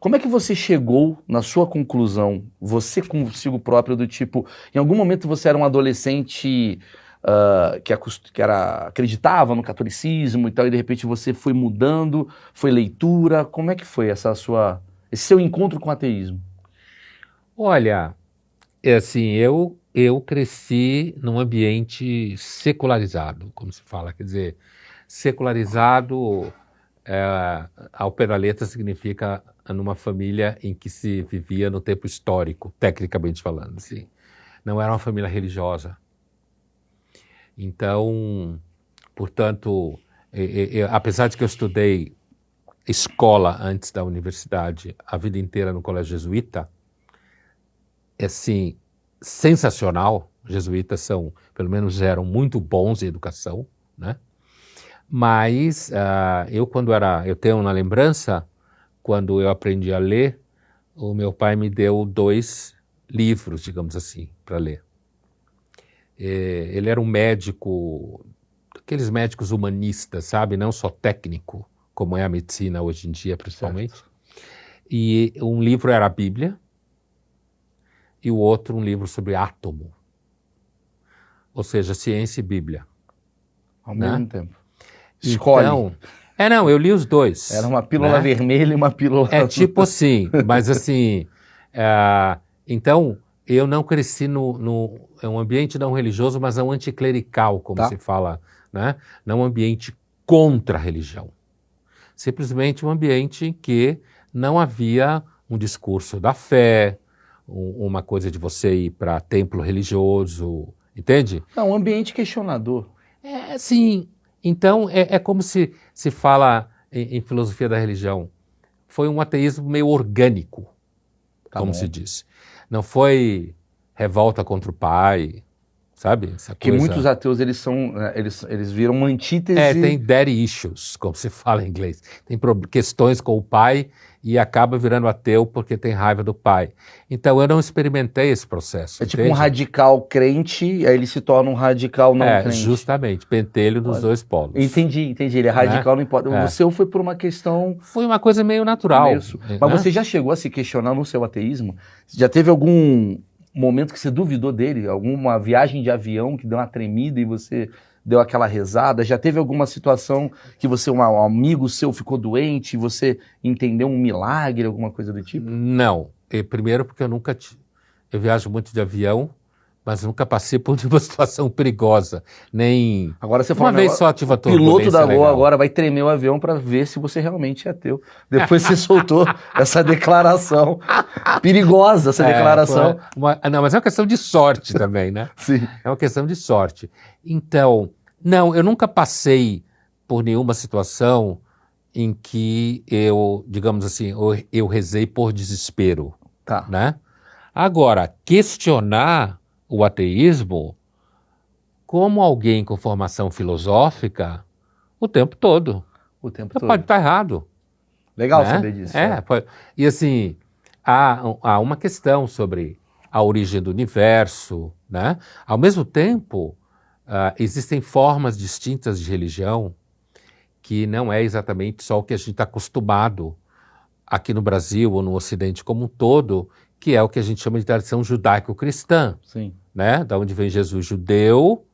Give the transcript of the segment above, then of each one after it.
Como é que você chegou na sua conclusão, você consigo próprio, do tipo, em algum momento você era um adolescente acreditava no catolicismo e tal, e de repente você foi mudando, foi leitura, como é que foi esse seu encontro com o ateísmo? Olha, é assim, eu cresci num ambiente secularizado, como se fala, quer dizer, secularizado, ao pé da letra significa numa família em que se vivia no tempo histórico, tecnicamente falando, assim. Não era uma família religiosa. Então, portanto, apesar de que eu estudei escola antes da universidade, a vida inteira no colégio jesuíta, é assim, sensacional. Os jesuítas pelo menos eram muito bons em educação, né? Mas eu tenho uma lembrança, quando eu aprendi a ler, o meu pai me deu 2 livros, digamos assim, para ler. Ele era um médico, aqueles médicos humanistas, sabe? Não só técnico, como é a medicina hoje em dia, principalmente. Certo. E um livro era a Bíblia, e o outro um livro sobre átomo. Ou seja, ciência e Bíblia. Ao mesmo tempo. Escolhe. Então, eu li os 2. Era uma pílula vermelha e uma pílula... É tipo assim, mas assim... então, eu não cresci é um ambiente não religioso, mas é um anticlerical, como se fala, né? Não um ambiente contra a religião. Simplesmente um ambiente em que não havia um discurso da fé, uma coisa de você ir para templo religioso, entende? Não, um ambiente questionador. Sim. Então, é como se fala em filosofia da religião. Foi um ateísmo meio orgânico, como se diz. Não foi revolta contra o pai, sabe? Essa que coisa... muitos ateus, eles viram uma antítese... tem daddy issues, como se fala em inglês. Tem questões com o pai e acaba virando ateu porque tem raiva do pai. Então eu não experimentei esse processo. É tipo um radical crente, aí ele se torna um radical não crente. Justamente, pentelho dos 2 polos. Entendi. Ele é radical, não importa. O seu foi por uma questão... Foi uma coisa meio natural. Mas você já chegou a se questionar no seu ateísmo? Já teve algum momento que você duvidou dele? Alguma viagem de avião que deu uma tremida e você deu aquela rezada? Já teve alguma situação que um amigo seu ficou doente e você entendeu um milagre, alguma coisa do tipo? Não. Primeiro porque eu viajo muito de avião, mas nunca passei por uma situação perigosa. Nem agora você uma vez só tive a turbulência. O piloto da Gol agora vai tremer o avião para ver se você realmente é ateu. Depois você soltou essa declaração perigosa, essa declaração. Não, mas é uma questão de sorte também, né? Sim. É uma questão de sorte. Então, não, eu nunca passei por nenhuma situação em que digamos assim, eu rezei por desespero. Tá. Né? Agora, questionar o ateísmo como alguém com formação filosófica o tempo todo. O tempo todo. Pode estar errado. Legal saber disso. Pode. E assim, há uma questão sobre a origem do universo, né? Ao mesmo tempo, existem formas distintas de religião que não é exatamente só o que a gente está acostumado aqui no Brasil ou no Ocidente como um todo, que é o que a gente chama de tradição judaico-cristã. Sim. Né? Da onde vem Jesus judeu,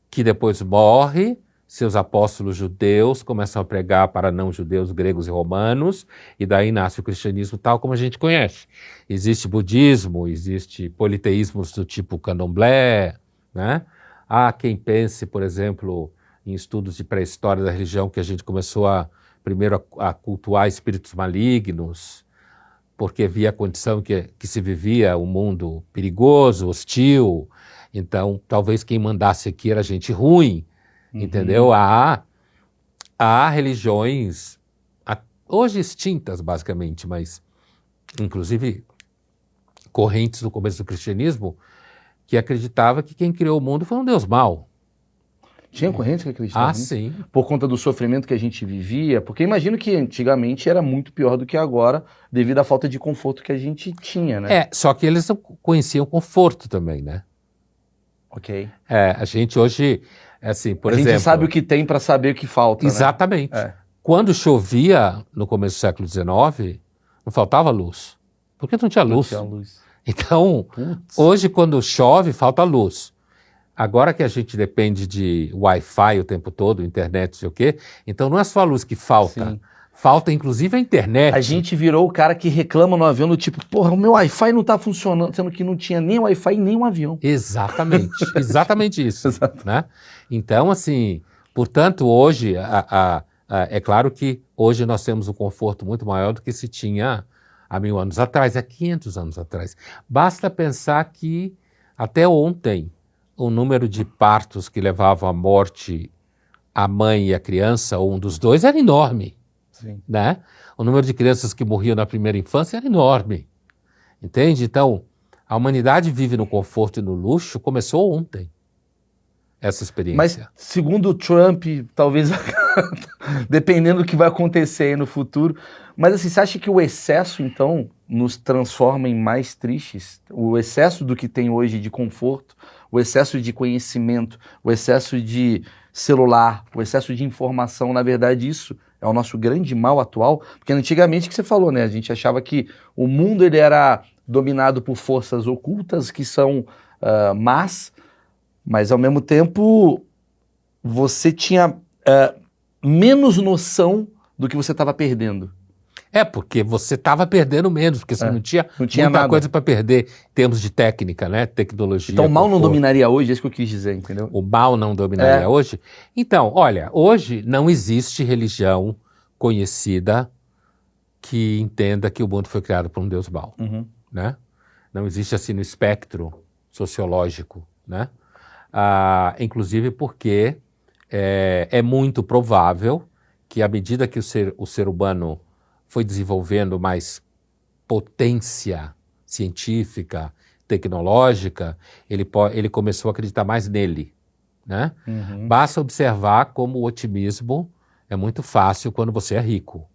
que depois morre, seus apóstolos judeus começam a pregar para não-judeus gregos e romanos, e daí nasce o cristianismo tal como a gente conhece. Existe budismo, existe politeísmos do tipo candomblé, né? Há quem pense, por exemplo, em estudos de pré-história da religião, que a gente começou primeiro a cultuar espíritos malignos, porque havia a condição que se vivia um mundo perigoso, hostil. Então, talvez quem mandasse aqui era gente ruim, entendeu? Há religiões, hoje extintas basicamente, mas inclusive correntes no começo do cristianismo, que acreditava que quem criou o mundo foi um Deus mau. Tinha correntes que acreditavam nisso? Sim. Por conta do sofrimento que a gente vivia? Porque imagino que antigamente era muito pior do que agora, devido à falta de conforto que a gente tinha, né? Só que eles conheciam conforto também, né? Ok. A gente hoje, assim, por exemplo... A gente sabe o que tem para saber o que falta, exatamente. Né? Quando chovia, no começo do século XIX, Não faltava luz. Porque não tinha luz. Não tinha luz. Então, Putz. hoje quando chove, falta luz. Agora que a gente depende de Wi-Fi o tempo todo, internet, não sei o quê, então não é só a luz que falta. Sim. Falta, inclusive, a internet. A gente virou o cara que reclama no avião do tipo, porra, o meu Wi-Fi não tá funcionando, sendo que não tinha nem Wi-Fi nem um avião. Exatamente, exatamente isso. Exato. Né? Então, assim, portanto, hoje, é claro que hoje nós temos um conforto muito maior do que se tinha há 1000 anos atrás, há 500 anos atrás. Basta pensar que até ontem o número de partos que levavam à morte a mãe e a criança, ou um dos dois, era enorme. Sim. Né? O número de crianças que morriam na primeira infância era enorme. Entende? Então, a humanidade vive no conforto e no luxo, começou ontem essa experiência. Mas, segundo o Trump, talvez, dependendo do que vai acontecer aí no futuro, mas assim, você acha que o excesso, então, nos transforma em mais tristes? O excesso do que tem hoje de conforto, o excesso de conhecimento, o excesso de celular, o excesso de informação, na verdade, isso é o nosso grande mal atual? Porque antigamente, que você falou, né? A gente achava que o mundo ele era dominado por forças ocultas que são más, mas ao mesmo tempo você tinha menos noção do que você estava perdendo. Porque você estava perdendo menos, porque você não tinha muita nada. coisa para perder em termos de técnica, né? Tecnologia. Então o mal não conforto. dominaria hoje, é isso que eu quis dizer, entendeu? O mal não dominaria hoje? Então, olha, hoje não existe religião conhecida que entenda que o mundo foi criado por um Deus mau, né? Não existe assim no espectro sociológico, né? Inclusive porque é muito provável que à medida que o ser humano foi desenvolvendo mais potência científica, tecnológica, ele começou a acreditar mais nele, né? Basta observar como o otimismo é muito fácil quando você é rico.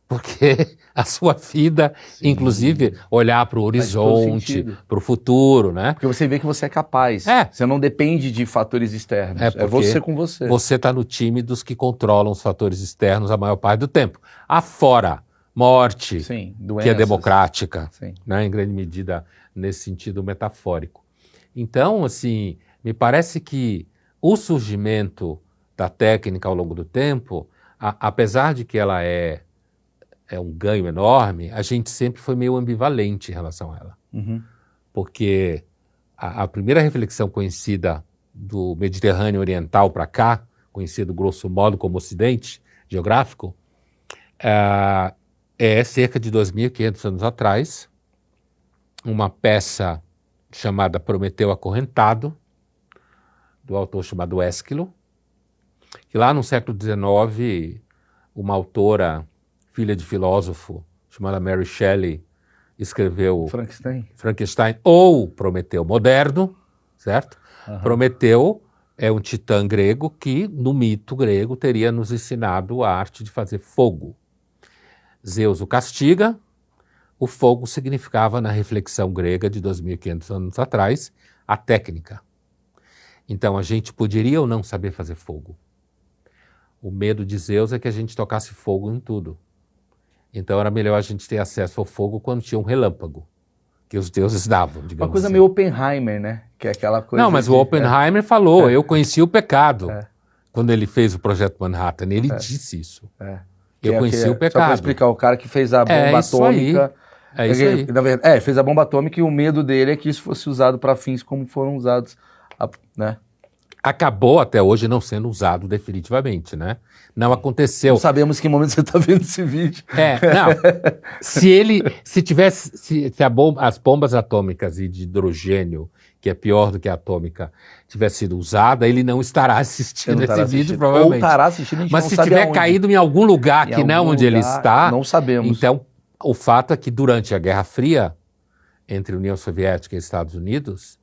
Porque a sua vida, sim, inclusive, olhar para o horizonte, para o futuro, né? Porque você vê que você é capaz. Você não depende de fatores externos. É você com você. Você está no time dos que controlam os fatores externos a maior parte do tempo. Afora morte, sim, que é democrática, sim, né? Em grande medida nesse sentido metafórico. Então, assim, me parece que o surgimento da técnica ao longo do tempo, apesar de que ela é um ganho enorme, a gente sempre foi meio ambivalente em relação a ela. Porque a primeira reflexão conhecida do Mediterrâneo Oriental para cá, conhecido grosso modo como Ocidente geográfico, é cerca de 2.500 anos atrás, uma peça chamada Prometeu Acorrentado, do autor chamado Ésquilo, que lá no século XIX, uma autora, filha de filósofo, chamada Mary Shelley, escreveu Frankenstein ou Prometeu moderno, certo? Prometeu é um titã grego que, no mito grego, teria nos ensinado a arte de fazer fogo. Zeus o castiga, o fogo significava, na reflexão grega de 2.500 anos atrás, a técnica. Então, a gente poderia ou não saber fazer fogo. O medo de Zeus é que a gente tocasse fogo em tudo. Então, era melhor a gente ter acesso ao fogo quando tinha um relâmpago, que os deuses davam, digamos. Uma coisa assim. meio Oppenheimer, né? Que é aquela coisa. Não, mas o Oppenheimer falou, eu conheci o pecado. Quando ele fez o Projeto Manhattan, ele disse isso. Eu conheci o pecado. Só para explicar, o cara que fez a bomba atômica. É isso aí. Fez a bomba atômica e o medo dele é que isso fosse usado para fins como foram usados, né? Acabou até hoje não sendo usado definitivamente, né? Não aconteceu. Não sabemos que momento você está vendo esse vídeo. Não. Se as bombas atômicas e de hidrogênio, que é pior do que a atômica, tivesse sido usada, ele não estará assistindo esse vídeo, provavelmente. Ou estará assistindo, a gente Mas não se sabe tiver aonde. caído em algum lugar que não onde ele está, não sabemos. Então, o fato é que durante a Guerra Fria, entre União Soviética e Estados Unidos,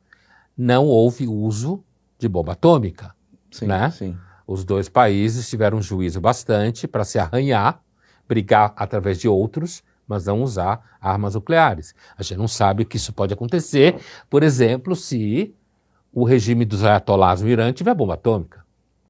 não houve uso de bomba atômica. Sim, né? sim. Os dois países tiveram um juízo bastante para se arranhar, brigar através de outros, mas não usar armas nucleares. A gente não sabe que isso pode acontecer, por exemplo, se o regime dos ayatolás no Irã tiver bomba atômica.